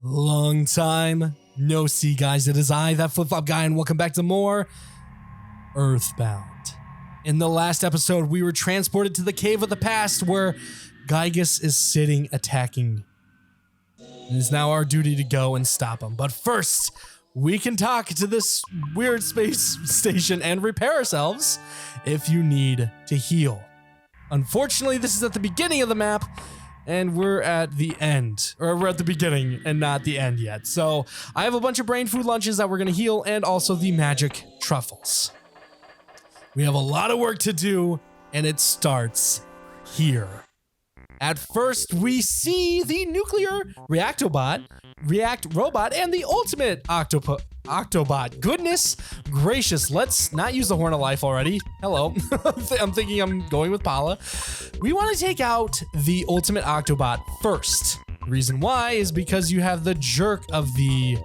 Long time no see, guys. It is I, that flip-flop guy, and welcome back to more EarthBound. In the last episode, we were transported to the cave of the past where Gygus is sitting attacking. It is now our duty to go and stop him. But first, we can talk to this weird space station and repair ourselves if you need to heal. Unfortunately, this is at the beginning of the map, and we're at the end, or we're at the beginning and not the end yet. So I have a bunch of brain food lunches that we're gonna heal and also the magic truffles. We have a lot of work to do, and it starts here. At first, we see the nuclear react robot and the ultimate Octobot. Goodness gracious, let's not use the Horn of Life already. Hello. I'm thinking I'm going with Paula. We want to take out the ultimate Octobot first. Reason why is because you have the jerk of the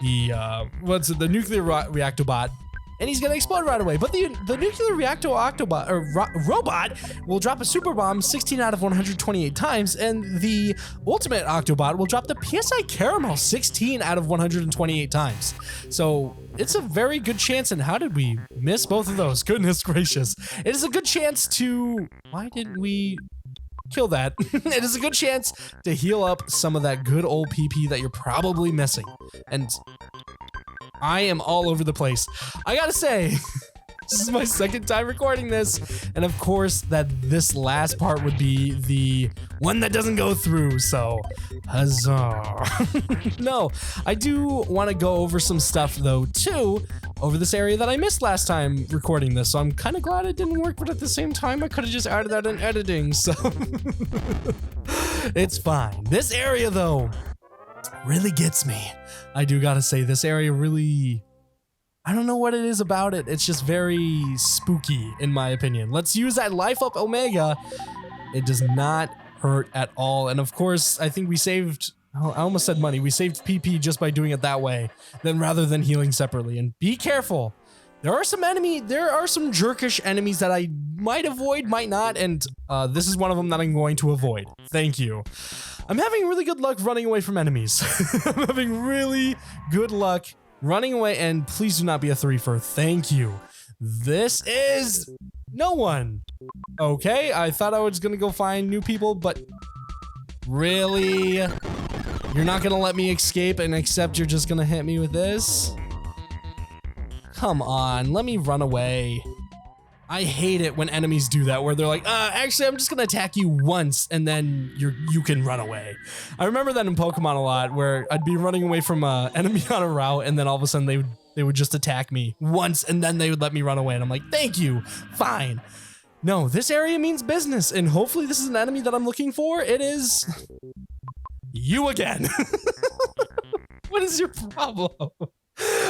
nuclear reactobot, and he's gonna explode right away. But the nuclear reactor Octobot robot will drop a super bomb 16 out of 128 times, and the ultimate Octobot will drop the PSI caramel 16 out of 128 times. So it's a very good chance. And how did we miss both of those? Goodness gracious! It is a good chance to. Why didn't we kill that? It is a good chance to heal up some of that good old PP that you're probably missing. And I am all over the place. I gotta say, this is my second time recording this, and of course that this last part would be the one that doesn't go through, so huzzah. No, I do want to go over some stuff though too, over this area that I missed last time recording this, so I'm kind of glad it didn't work, but at the same time I could have just added that in editing, so it's fine. This area though really gets me. I do gotta say, this area really, I don't know what it is about it. It's just very spooky in my opinion. Let's use that life up Omega. It does not hurt at all. And of course, I think we saved, I almost said money. We saved PP just by doing it that way, then rather than healing separately. And be careful. There are some jerkish enemies that I might avoid, might not, and this is one of them that I'm going to avoid. Thank you. I'm having really good luck running away from enemies. I'm having really good luck running away, and please do not be a 3-for. Thank you. This is no one. Okay, I thought I was gonna go find new people, but really? You're not gonna let me escape and accept you're just gonna hit me with this? Come on, let me run away. I hate it when enemies do that, where they're like, actually, I'm just gonna attack you once, and then you can run away. I remember that in Pokemon a lot, where I'd be running away from an enemy on a route, and then all of a sudden they would just attack me once, and then they would let me run away, and I'm like, thank you, fine. No, this area means business, and hopefully this is an enemy that I'm looking for. It is you again. What is your problem?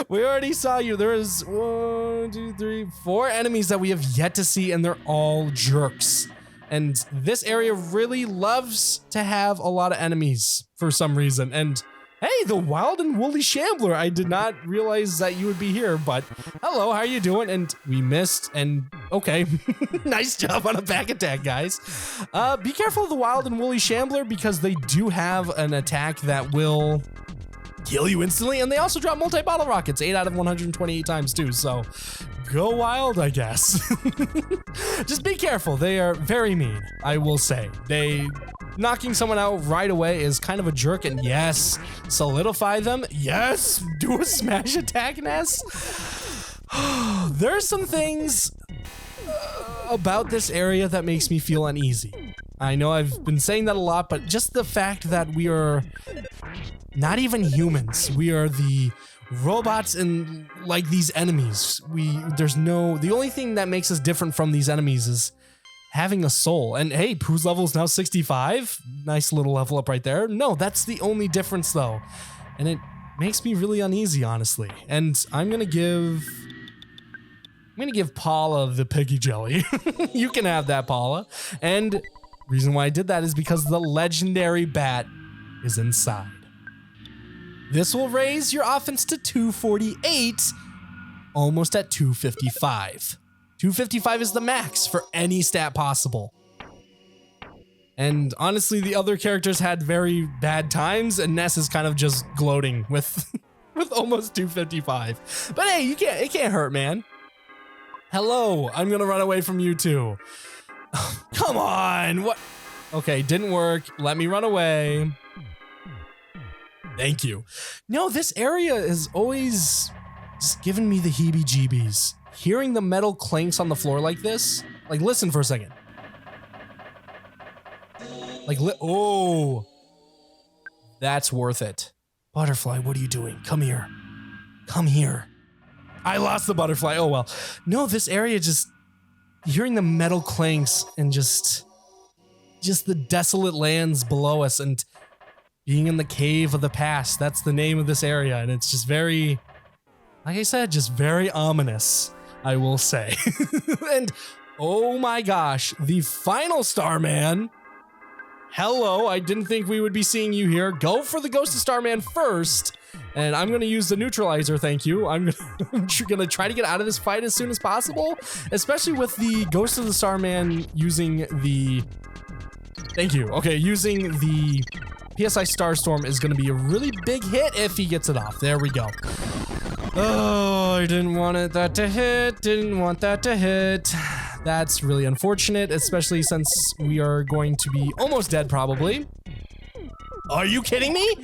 We already saw you. There is 1, 2, 3, 4 enemies that we have yet to see, and they're all jerks. And this area really loves to have a lot of enemies for some reason. And hey, the wild and woolly shambler. I did not realize that you would be here, but hello, how are you doing? And we missed, and okay. Nice job on a back attack, guys. Be careful of the wild and woolly shambler, because they do have an attack that will kill you instantly, and they also drop multi-bottle rockets 8 out of 128 times too, so go wild, I guess. Just be careful. They are very mean, I will say. Knocking someone out right away is kind of a jerk, and yes, solidify them. Yes, do a smash attack, Ness. There's some things about this area that makes me feel uneasy. I know I've been saying that a lot, but just the fact that we are not even humans. We are the robots and like these enemies. The only thing that makes us different from these enemies is having a soul. And hey, Pooh's level is now 65. Nice little level up right there. No, that's the only difference though. And it makes me really uneasy, honestly. And I'm gonna give Paula the piggy jelly. You can have that, Paula. And reason why I did that is because the legendary bat is inside. This will raise your offense to 248, almost at 255. 255 is the max for any stat possible. And honestly, the other characters had very bad times, and Ness is kind of just gloating with with almost 255. But hey, it can't hurt, man. Hello, I'm gonna run away from you too. Come on, what? Okay, didn't work. Let me run away. Thank you. No, this area is always just giving me the heebie-jeebies. Hearing the metal clanks on the floor like this, like listen for a second. Like, oh, that's worth it. Butterfly, what are you doing? Come here. Come here. I lost the butterfly. Oh, well. No, this area just hearing the metal clanks and just the desolate lands below us and being in the cave of the past. That's the name of this area. And it's just very, like I said, just very ominous, I will say. And oh my gosh, the final Starman. Hello, I didn't think we would be seeing you here. Go for the Ghost of Starman first, and I'm gonna use the neutralizer, thank you. I'm gonna try to get out of this fight as soon as possible, especially with the Ghost of the Starman using the... Thank you. Okay, using the PSI Starstorm is gonna be a really big hit if he gets it off. There we go. Oh, I didn't want that to hit. Didn't want that to hit. That's really unfortunate, especially since we are going to be almost dead, probably. Are you kidding me?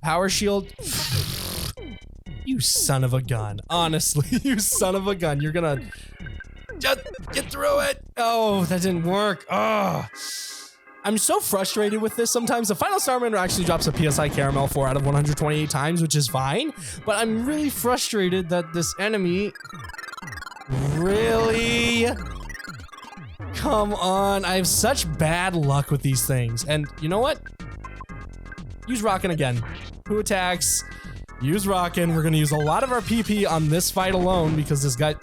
Power shield. You son of a gun. Honestly, you son of a gun. You're gonna just get through it. Oh, that didn't work. Oh. I'm so frustrated with this sometimes. The final Starman actually drops a PSI Caramel 4 out of 128 times, which is fine. But I'm really frustrated that this enemy... Really? Come on. I have such bad luck with these things. And you know what? Use Rockin' again. Who attacks? Use Rockin'. We're going to use a lot of our PP on this fight alone because this guy...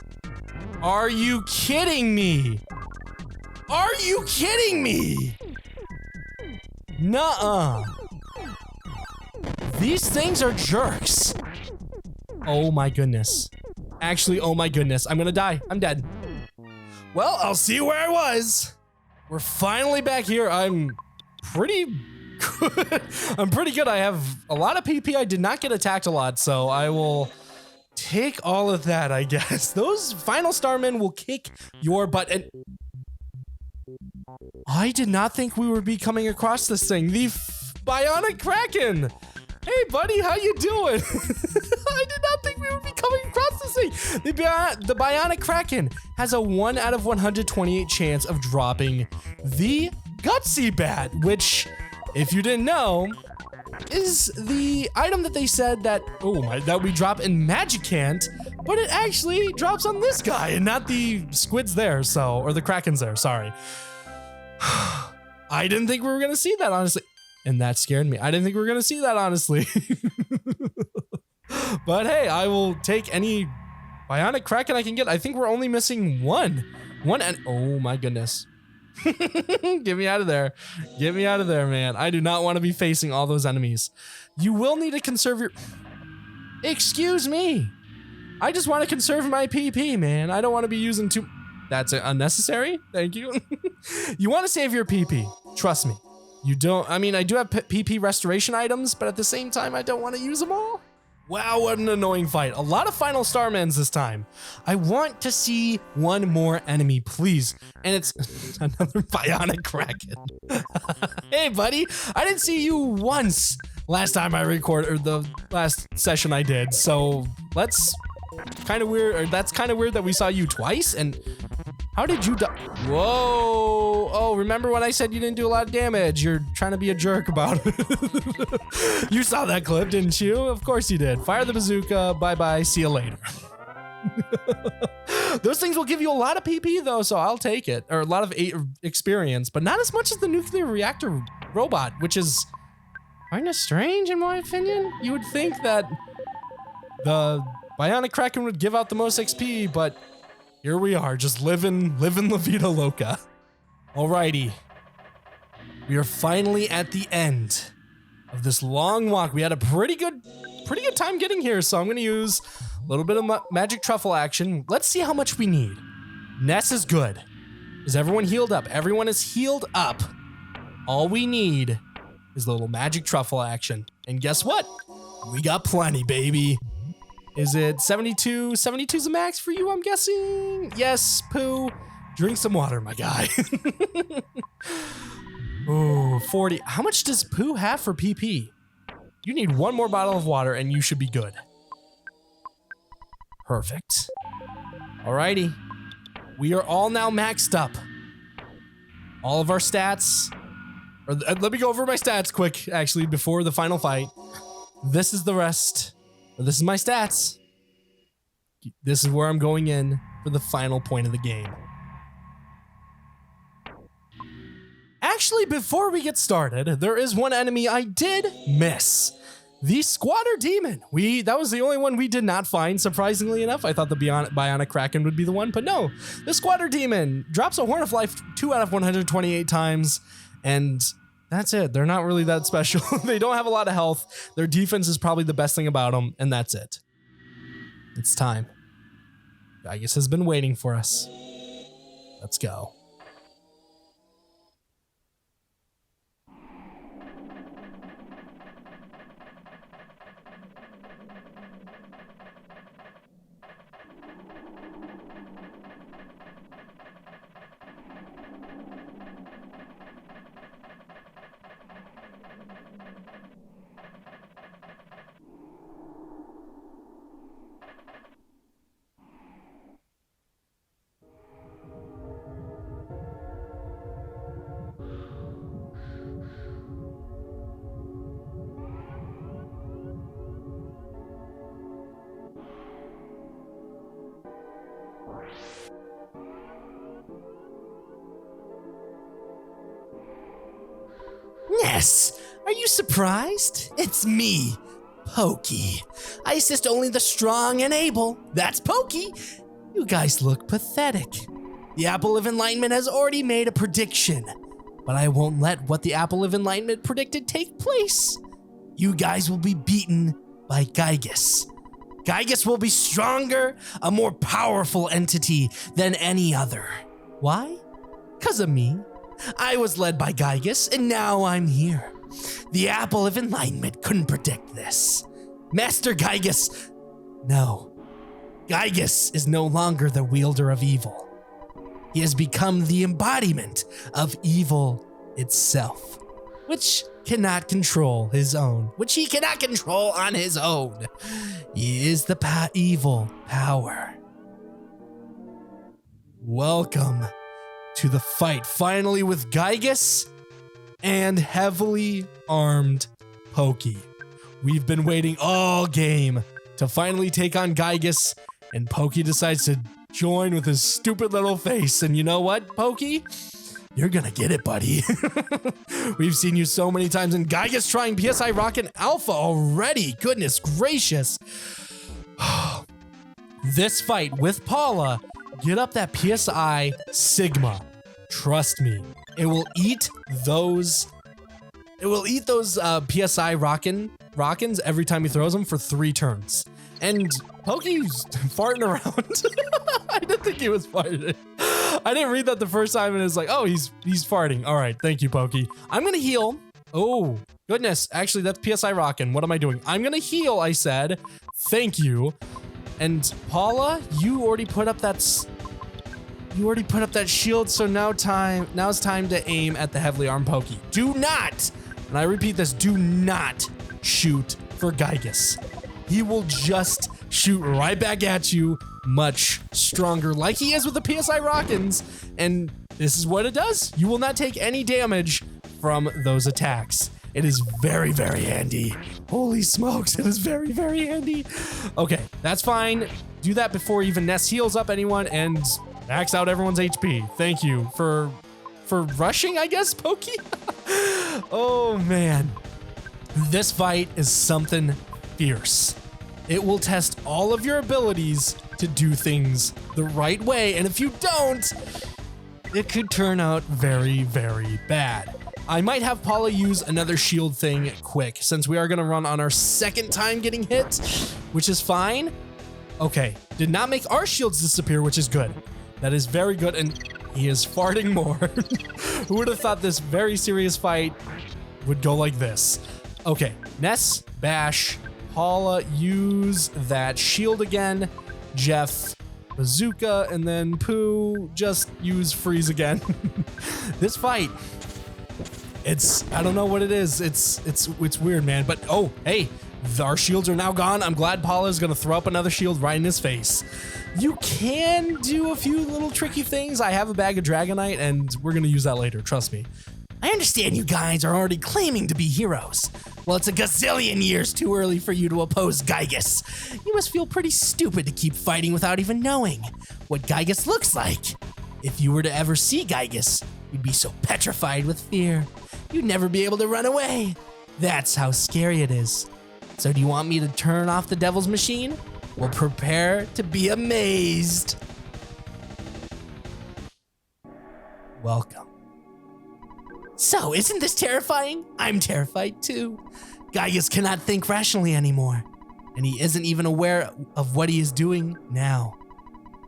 Are you kidding me? Are you kidding me? Nuh-uh. These things are jerks. Oh my goodness. Actually, oh my goodness. I'm gonna die. I'm dead. Well, I'll see where I was. We're finally back here. I'm pretty good. I'm pretty good. I have a lot of PP. I did not get attacked a lot, so I will take all of that, I guess. Those final Starmen will kick your butt. And I did not think we would be coming across this thing. The Bionic Kraken. Hey, buddy, how you doing? I did not think we would be coming across this thing. The Bionic Kraken has a 1 out of 128 chance of dropping the Gutsy Bat, which, if you didn't know, is the item that they said that, that we drop in Magicant, but it actually drops on this guy and not the squids there, so, or the Krakens there, sorry. I didn't think we were gonna see that, honestly. And that scared me. I didn't think we were gonna see that, honestly. But hey, I will take any Bionic Kraken I can get. I think we're only missing one. And oh my goodness. Get me out of there. Get me out of there, man. I do not want to be facing all those enemies. You will need to conserve your... Excuse me. I just want to conserve my PP, man. I don't want to be using too... That's unnecessary. Thank you. You want to save your PP. Trust me. You don't... I mean, I do have PP restoration items, but at the same time, I don't want to use them all. Wow, what an annoying fight. A lot of final Starmans this time. I want to see one more enemy, please. And it's another Bionic Kraken. Hey, buddy. I didn't see you once last time I recorded, or the last session I did. So let's... Kind of weird, or that's kind of weird that we saw you twice, and how did you die? Whoa! Oh, remember when I said you didn't do a lot of damage? You're trying to be a jerk about it. You saw that clip, didn't you? Of course you did. Fire the bazooka, bye-bye, see you later. Those things will give you a lot of PP though, so I'll take it. Or a lot of experience, but not as much as the nuclear reactor robot, which is kind of strange in my opinion. You would think that the Bionic Kraken would give out the most XP, but here we are, just living La Vida Loca. Alrighty. We are finally at the end of this long walk. We had a pretty good time getting here, so I'm gonna use a little bit of magic truffle action. Let's see how much we need. Ness is good. Is everyone healed up? Everyone is healed up. All we need is a little magic truffle action. And guess what? We got plenty, baby. Is it 72? 72's the max for you, I'm guessing? Yes, Pooh. Drink some water, my guy. Ooh, 40. How much does Pooh have for PP? You need one more bottle of water and you should be good. Perfect. Alrighty. We are all now maxed up. All of our stats. Let me go over my stats quick, actually, before the final fight. This is the rest. This is my stats. This is where I'm going in for the final point of the game. Actually, before we get started, there is one enemy I did miss. The Squatter Demon. That was the only one we did not find, surprisingly enough. I thought the Bionic Kraken would be the one, but no. The Squatter Demon drops a Horn of Life 2 out of 128 times, and that's it. They're not really that special. They don't have a lot of health. Their defense is probably the best thing about them, and that's it. It's time. Gygus has been waiting for us. Let's go. Yes! Are you surprised? It's me, Pokey. I assist only the strong and able. That's Pokey. You guys look pathetic. The Apple of Enlightenment has already made a prediction, but I won't let what the Apple of Enlightenment predicted take place. You guys will be beaten by Gygus. Gygus will be stronger, a more powerful entity than any other. Why? 'Cause of me. I was led by Gygus, and now I'm here. The Apple of Enlightenment couldn't predict this. Master Gygus... No. Gygus is no longer the wielder of evil. He has become the embodiment of evil itself, which cannot control his own. Which he cannot control on his own. He is the evil power. Welcome to the fight, finally, with Gygus and heavily armed Pokey. We've been waiting all game to finally take on Gygus, and Pokey decides to join with his stupid little face. And you know what, Pokey? You're gonna get it, buddy. We've seen you so many times, and Gygus trying PSI Rocket Alpha already. Goodness gracious. This fight with Paula, get up that PSI Sigma. Trust me, it will eat those. It will eat those PSI Rockins every time he throws them for 3 turns. And Pokey's farting around. I didn't think he was farting. I didn't read that the first time, and it's like, oh, he's farting. All right, thank you, Pokey. I'm gonna heal. Oh goodness, actually, that's PSI Rockin'. What am I doing? I'm gonna heal. I said, thank you. And Paula, you already put up that. You already put up that shield, so now it's time to aim at the heavily armed Pokey. Do not, and I repeat this, do not shoot for Gygus. He will just shoot right back at you, much stronger, like he is with the PSI Rockins, and this is what it does. You will not take any damage from those attacks. It is very, very handy. Holy smokes, it is very, very handy. Okay, that's fine. Do that before even Ness heals up anyone, and max out everyone's HP. Thank you for rushing, I guess, Pokey? Oh, man. This fight is something fierce. It will test all of your abilities to do things the right way, and if you don't, it could turn out very, very bad. I might have Paula use another shield thing quick, since we are going to run on our second time getting hit, which is fine. Okay, did not make our shields disappear, which is good. That is very good, and He is farting more. Who would have thought this very serious fight would go like this? Okay, Ness, bash. Paula, use that shield again. Jeff, bazooka, and then Pooh, just use freeze again. This fight, I don't know what it is. It's weird, man. But oh, hey, our shields are now gone. I'm glad Paula's gonna throw up another shield right in his face. You can do a few little tricky things. I have a bag of Dragonite, and we're gonna use that later, trust me. I understand you guys are already claiming to be heroes. Well, it's a gazillion years too early for you to oppose Gygus. You must feel pretty stupid to keep fighting without even knowing what Gygus looks like. If you were to ever see Gygus, you'd be so petrified with fear, you'd never be able to run away. That's how scary it is. So do you want me to turn off the devil's machine? Well, prepare to be amazed. Welcome. So, isn't this terrifying? I'm terrified too. Gygus cannot think rationally anymore, and he isn't even aware of what he is doing now.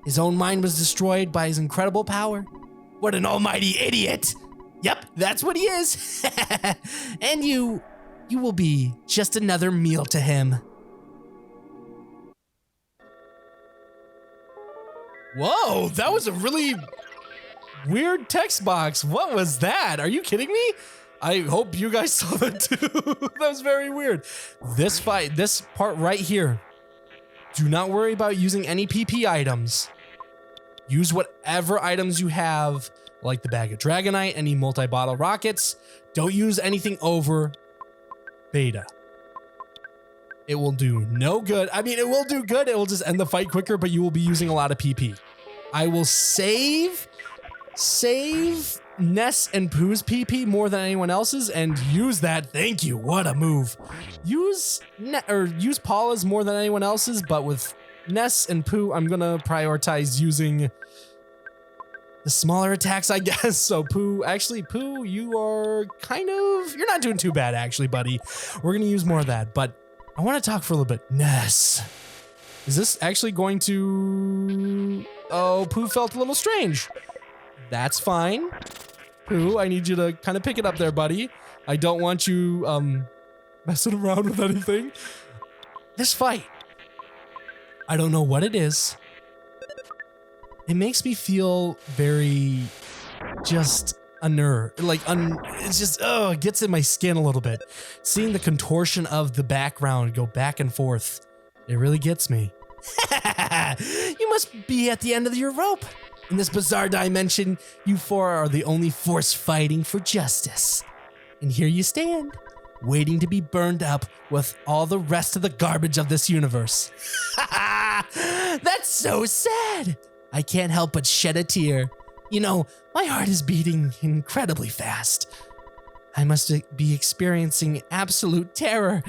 His own mind was destroyed by his incredible power. What an almighty idiot! Yep, that's what he is. And you will be just another meal to him. Whoa, that was a really weird text box. What was that? Are you kidding me? I hope you guys saw that too. That was very weird. This fight, this part right here. Do not worry about using any PP items. Use whatever items you have, like the bag of Dragonite, any multi-bottle rockets. Don't use anything over beta. It will do no good. I mean, it will do good. It will just end the fight quicker, but you will be using a lot of PP. I will save Ness and Pooh's PP more than anyone else's and use that. Thank you. What a move. Use Paula's more than anyone else's, but with Ness and Pooh, I'm gonna prioritize using the smaller attacks, I guess. So Pooh, you're not doing too bad actually, buddy. We're gonna use more of that, but I want to talk for a little bit. Ness. Is this actually going to... Oh, Pooh felt a little strange. That's fine. Pooh, I need you to kind of pick it up there, buddy. I don't want you messing around with anything. This fight, I don't know what it is. It makes me feel very just it's just, it gets in my skin a little bit. Seeing the contortion of the background go back and forth, it really gets me. You must be at the end of your rope. In this bizarre dimension, you four are the only force fighting for justice. And here you stand, waiting to be burned up with all the rest of the garbage of this universe. That's so sad. I can't help but shed a tear. You know, my heart is beating incredibly fast. I must be experiencing absolute terror.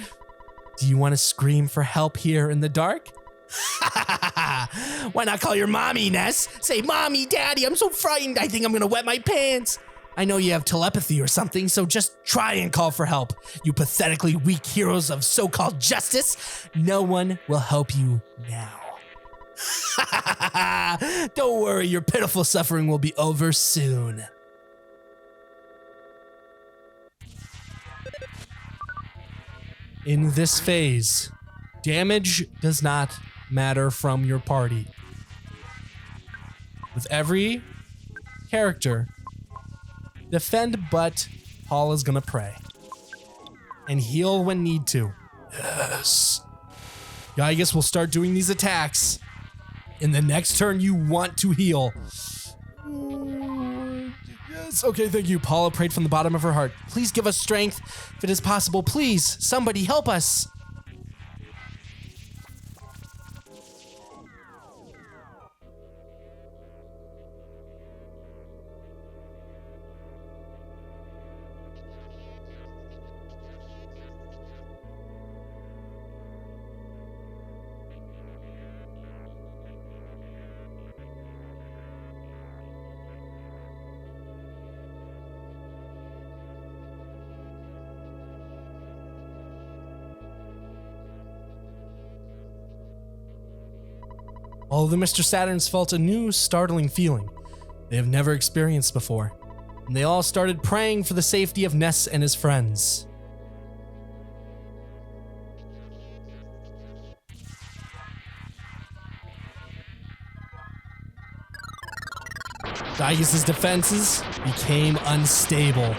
Do you want to scream for help here in the dark? Why not call your mommy, Ness? Say, Mommy, Daddy, I'm so frightened. I think I'm gonna wet my pants. I know you have telepathy or something, so just try and call for help. You pathetically weak heroes of so-called justice. No one will help you now. Don't worry, your pitiful suffering will be over soon. In this phase, damage does not matter from your party. With every character, defend, but Paula's gonna pray. And heal when need to. Yes. Gygus will start doing these attacks. In the next turn, you want to heal. Yes. Okay, thank you. Paula prayed from the bottom of her heart. Please give us strength if it is possible. Please, somebody help us. All of the Mr. Saturns felt a new, startling feeling. they have never experienced before, and they all started praying for the safety of Ness and his friends. Gygus' defenses became unstable.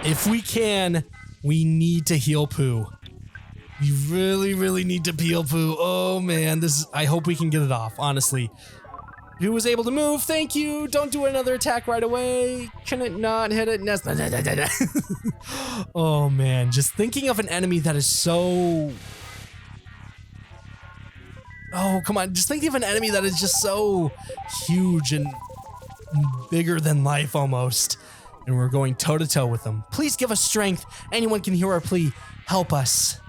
If we can, we need to heal Pooh. We really need to heal Pooh. Oh man, I hope we can get it off, honestly. Pooh was able to move, thank you. Don't do another attack right away. Can it not hit it? Oh man, just thinking of an enemy that is so... Oh, come on, just thinking of an enemy that is just so huge and bigger than life almost. And we're going toe-to-toe with them. Please give us strength. Anyone can hear our plea. Help us.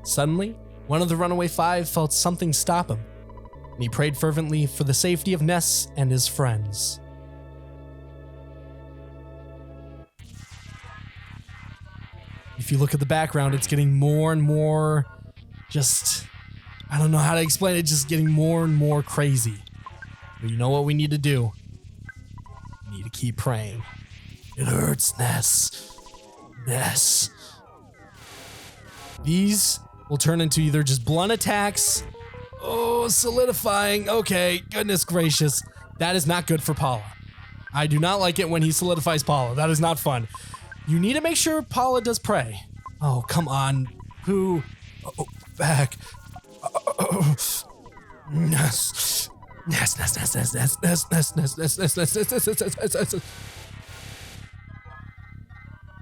Suddenly, one of the runaway five felt something stop him, and he prayed fervently for the safety of Ness and his friends. If you look at the background, it's getting more and more I don't know how to explain it, just getting more and more crazy. But you know what we need to do? We need to keep praying. It hurts, Ness. Ness. These will turn into either just blunt attacks. Oh, solidifying. Okay, goodness gracious. That is not good for Paula. I do not like it when he solidifies Paula. That is not fun. You need to make sure Paula does pray. Oh, come on. Who? Oh, back. Ness. Ness, Ness, Ness, Ness, Ness, Ness, Ness, Ness, Ness, Ness, Ness, Ness, Ness.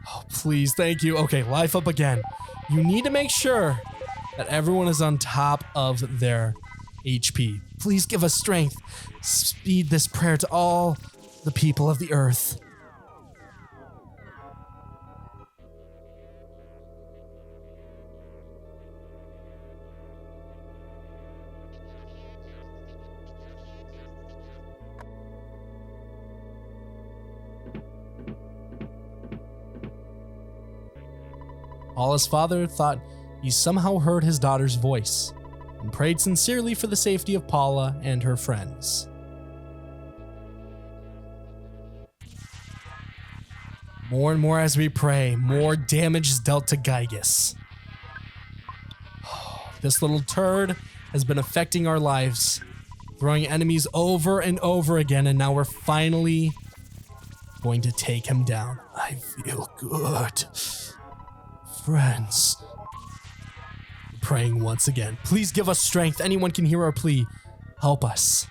Oh, please, thank you. Okay, life up again. You need to make sure that everyone is on top of their HP. Please give us strength. Speed this prayer to all the people of the earth. Paula's father thought he somehow heard his daughter's voice and prayed sincerely for the safety of Paula and her friends. More and more as we pray, more damage is dealt to Gygus. This little turd has been affecting our lives, throwing enemies over and over again, and now we're finally going to take him down. I feel good. Friends. Praying once again. Please give us strength. Anyone can hear our plea. Help us.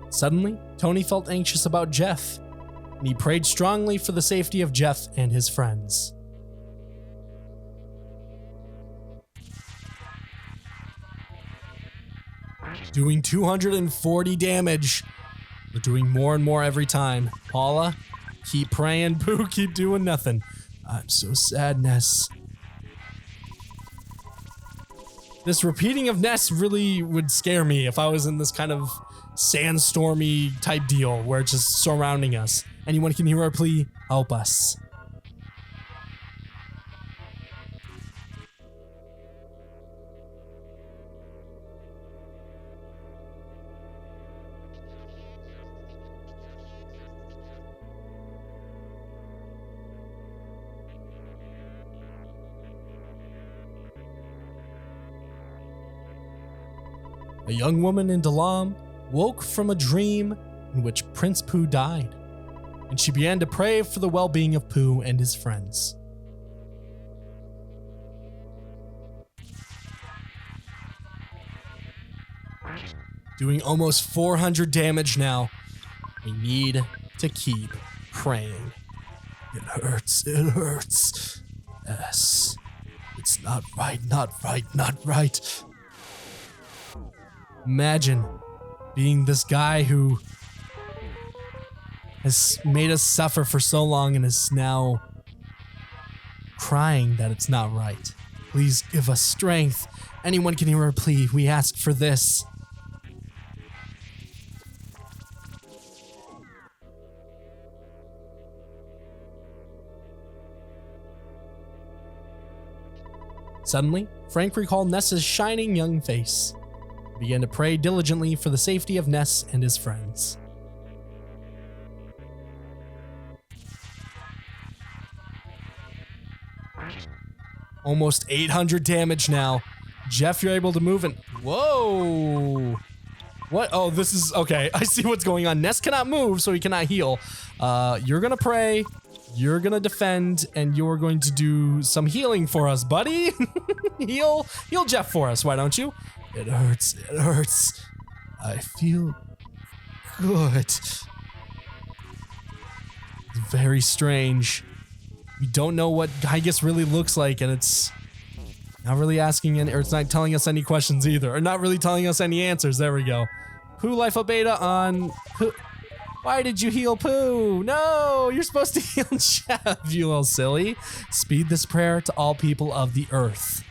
Suddenly, Tony felt anxious about Jeff, and he prayed strongly for the safety of Jeff and his friends. Doing 240 damage. We're doing more and more every time. Paula, keep praying. Pooh, keep doing nothing. I'm so sad, Ness. This repeating of Ness really would scare me if I was in this kind of sandstormy type deal where it's just surrounding us. Anyone can hear our plea, help us. A young woman in Dalam woke from a dream in which Prince Pooh died, and she began to pray for the well-being of Pooh and his friends. Doing almost 400 damage now. We need to keep praying. It hurts. It hurts. Yes. It's not right, not right, not right. Imagine being this guy who has made us suffer for so long and is now crying that it's not right. Please give us strength. Anyone can hear our plea. We ask for this. Suddenly, Frank recalled Ness's shining young face. He began to pray diligently for the safety of Ness and his friends. Almost 800 damage now. Jeff, you're able to move and... Whoa! What? Oh, this is... Okay, I see what's going on. Ness cannot move, so he cannot heal. You're gonna pray, you're gonna defend, and you're going to do some healing for us, buddy. Heal Jeff for us, why don't you? It hurts, it hurts. I feel good. It's very strange. We don't know what Gygus really looks like, and it's not really asking any, or it's not telling us any questions either, or not really telling us any answers. There we go. Pooh Life Beta on Pooh. Why did you heal Pooh? No, you're supposed to heal Jeff, you little silly. Speed this prayer to all people of the earth.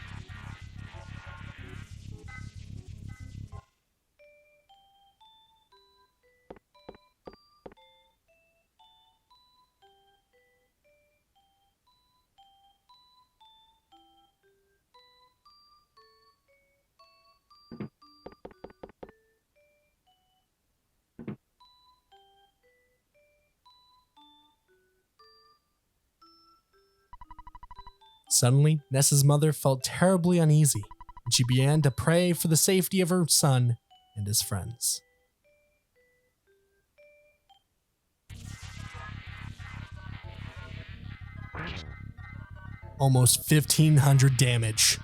Suddenly, Ness's mother felt terribly uneasy, and she began to pray for the safety of her son and his friends. Almost 1,500 damage.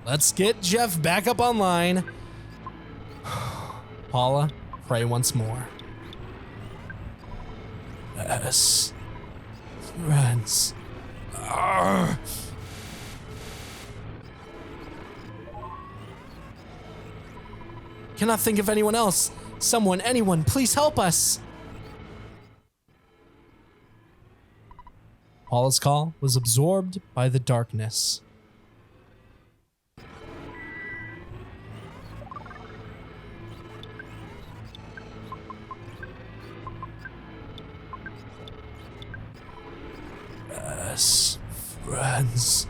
Let's get Jeff back up online. Paula, pray once more. Yes. Friends. Arrgh. Cannot think of anyone else. Someone, anyone, please help us. Paula's call was absorbed by the darkness. Yes, friends.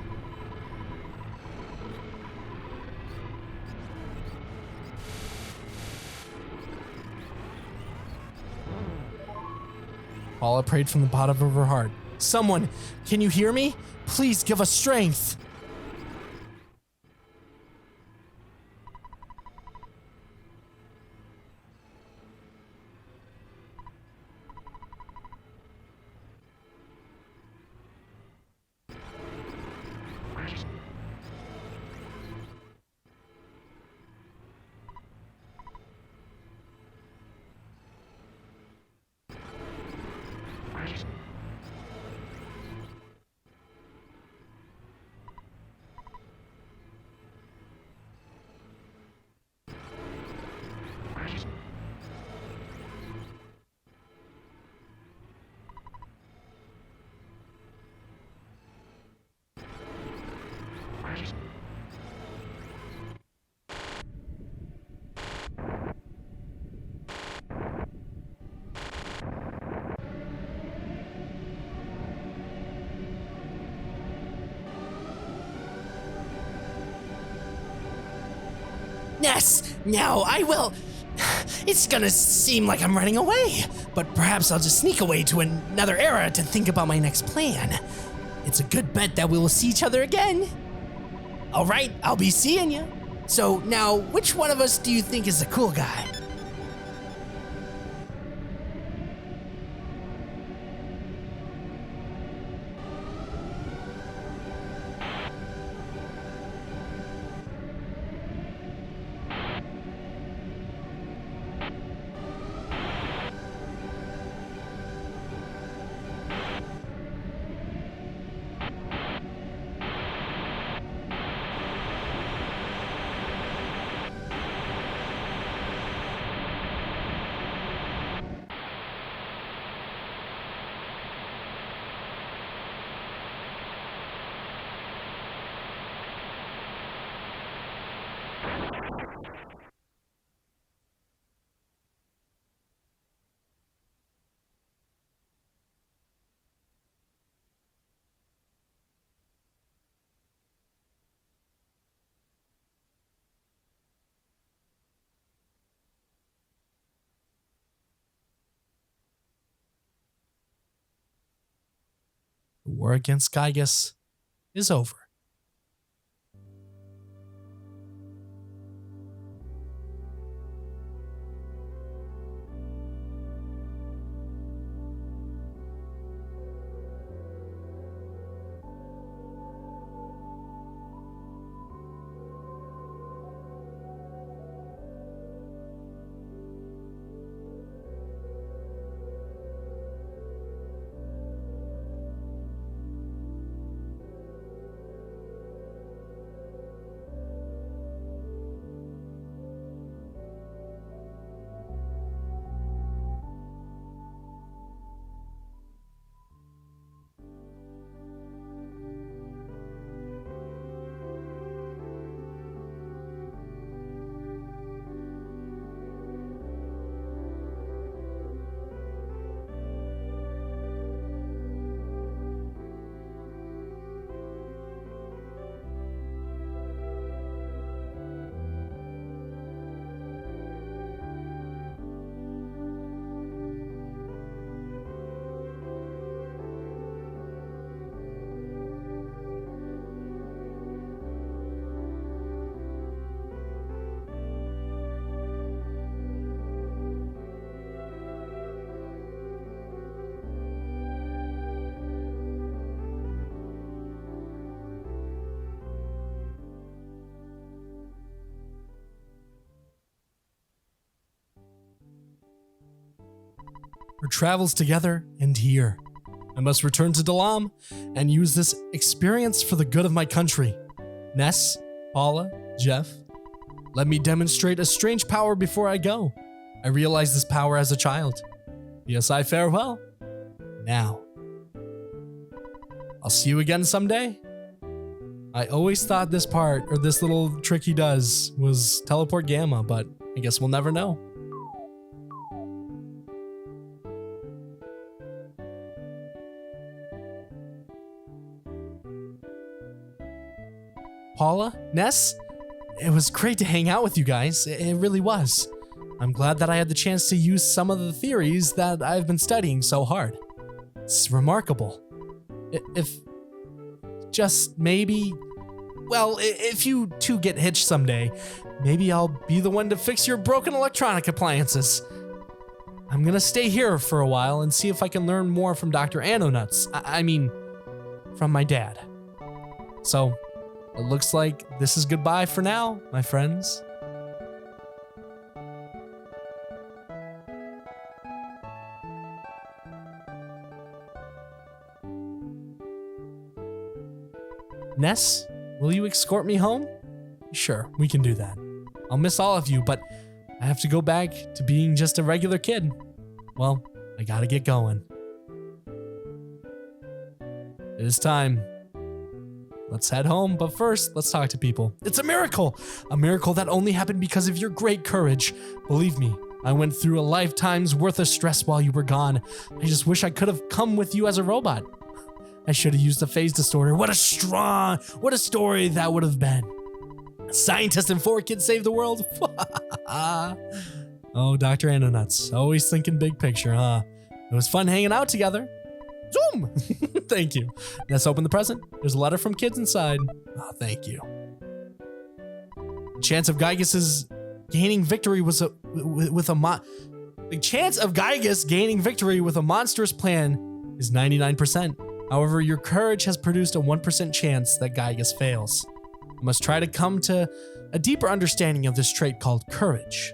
Paula prayed from the bottom of her heart. Someone, can you hear me? Please give us strength. Yes, now I will. It's gonna seem like I'm running away, but perhaps I'll just sneak away to another era to think about my next plan. It's a good bet that we will see each other again. All right, I'll be seeing you. So now, which one of us do you think is the cool guy? war against Gygus is over. Our travels together end here. I must return to Dalam and use this experience for the good of my country. Ness, Paula, Jeff, let me demonstrate a strange power before I go. I realized this power as a child. Yes, I farewell. Now. I'll see you again someday. I always thought this part, or this little trick he does, was teleport Gamma, but I guess we'll never know. Paula, Ness, it was great to hang out with you guys. It really was. I'm glad that I had the chance to use some of the theories that I've been studying so hard. It's remarkable. If just maybe, well, if you two get hitched someday, maybe I'll be the one to fix your broken electronic appliances. I'm gonna stay here for a while and see if I can learn more from Dr. Anonuts. I mean, from my dad. So, it looks like this is goodbye for now, my friends. Ness, will you escort me home? Sure, we can do that. I'll miss all of you, but I have to go back to being just a regular kid. Well, I gotta get going. It is time. Let's head home, but first, let's talk to people. It's a miracle! A miracle that only happened because of your great courage. Believe me, I went through a lifetime's worth of stress while you were gone. I just wish I could have come with you as a robot. I should have used the phase distorter. What a story that would have been. A scientist and 4 kids saved the world? Oh, Dr. Anonuts, always thinking big picture, huh? It was fun hanging out together. Zoom! Thank you. Let's open the present. There's a letter from kids inside. Oh, thank you. The chance of Gygus gaining victory with a monstrous plan is 99%. However, your courage has produced a 1% chance that Gygus fails. You must try to come to a deeper understanding of this trait called courage.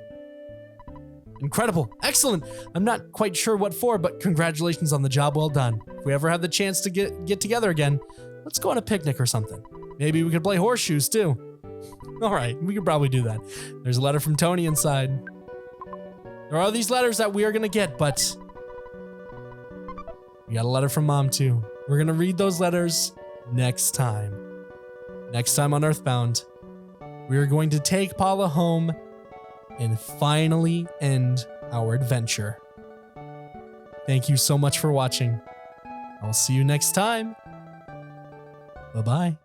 Incredible. Excellent. I'm not quite sure what for, but congratulations on the job well done. If we ever have the chance to get together again, let's go on a picnic or something. Maybe we could play horseshoes too. All right, we could probably do that. There's a letter from Tony inside. There are these letters that we are going to get, but we got a letter from Mom too. We're going to read those letters next time. Next time on EarthBound, we are going to take Paula home and finally end our adventure. Thank you so much for watching. I'll see you next time. Bye-bye.